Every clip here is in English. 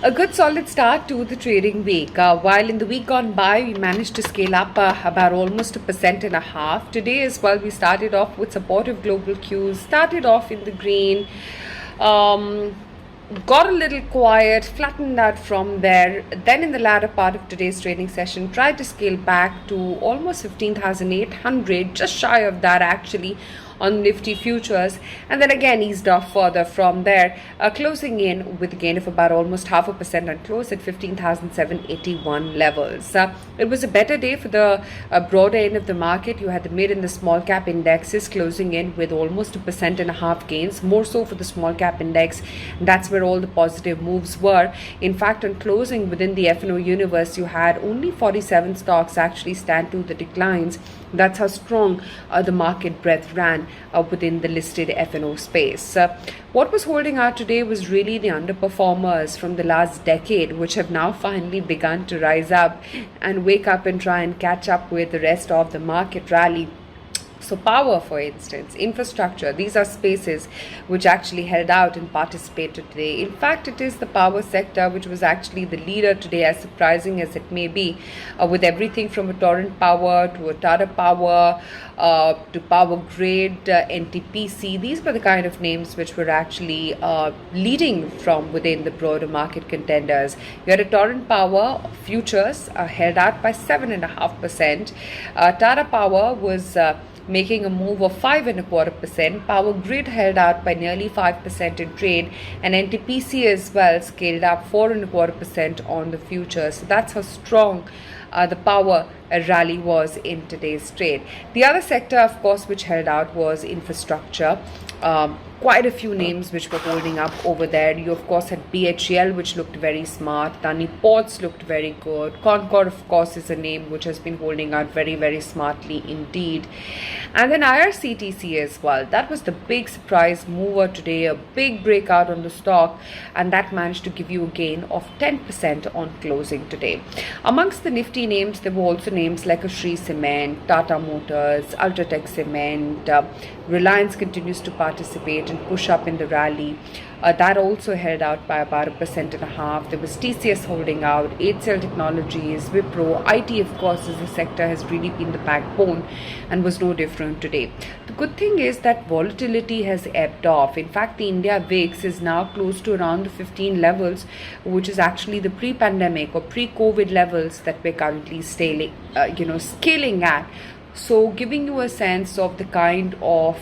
A good solid start to the trading week. While in the week gone by, we managed to scale up about almost 1.5%. Today as well, we started off with supportive global cues, started off in the green, got a little quiet, flattened out from there. Then in the latter part of today's trading session, tried to scale back to almost 15,800, just shy of that actually, on Nifty Futures, and then again eased off further from there, closing in with a gain of about almost 0.5% and close at 15,781 levels. It was a better day for the broader end of the market. You had the mid and the small cap indexes closing in with almost 1.5% gains, more so for the small cap index. That's where all the positive moves were. In fact, on closing within the F&O universe, you had only 47 stocks actually stand to the declines. That's how strong the market breadth ran within the listed F&O space. What was holding out today was really the underperformers from the last decade, which have now finally begun to rise up and wake up and try and catch up with the rest of the market rally. So power, for instance, infrastructure, these are spaces which actually held out and participated today. In fact, it is the power sector which was actually the leader today, as surprising as it may be, with everything from a Torrent Power to a Tata Power to Power Grid, NTPC. These were the kind of names which were actually leading from within the broader market contenders. You had a Torrent Power futures held out by 7.5%. Tata Power was making a move of 5.25%. Power Grid held out by nearly 5% in trade, and NTPC as well scaled up 4.25% on the futures. So that's how strong the power rally was in today's trade. The other sector, of course, which held out was infrastructure. Quite a few names which were holding up over there. You of course had BHEL, which looked very smart. Tani Ports looked very good. Concord, of course, is a name which has been holding out very, very smartly indeed. And then IRCTC as well. That was the big surprise mover today, a big breakout on the stock, and that managed to give you a gain of 10% on closing today. Amongst the nifty names, there were also names like Shree Cement, Tata Motors, Ultratech Cement. Reliance continues to participate and push up in the rally. That also held out by about 1.5%. There was TCS holding out, HCL Technologies, Wipro, IT, of course, as a sector has really been the backbone and was no different today. The good thing is that volatility has ebbed off. In fact, the India VIX is now close to around the 15 levels, which is actually the pre-pandemic or pre-COVID levels that we're currently scaling at. So giving you a sense of the kind of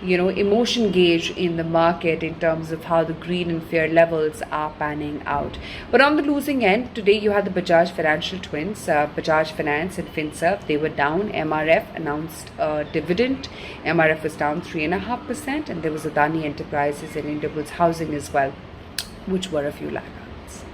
emotion gauge in the market in terms of how the greed and fear levels are panning out. But on the losing end, today you had the Bajaj financial twins, Bajaj Finance and Finserv. They were down. MRF announced a dividend. MRF was down 3.5%, and there was Adani Enterprises and Indiabulls Housing as well, which were a few laggards.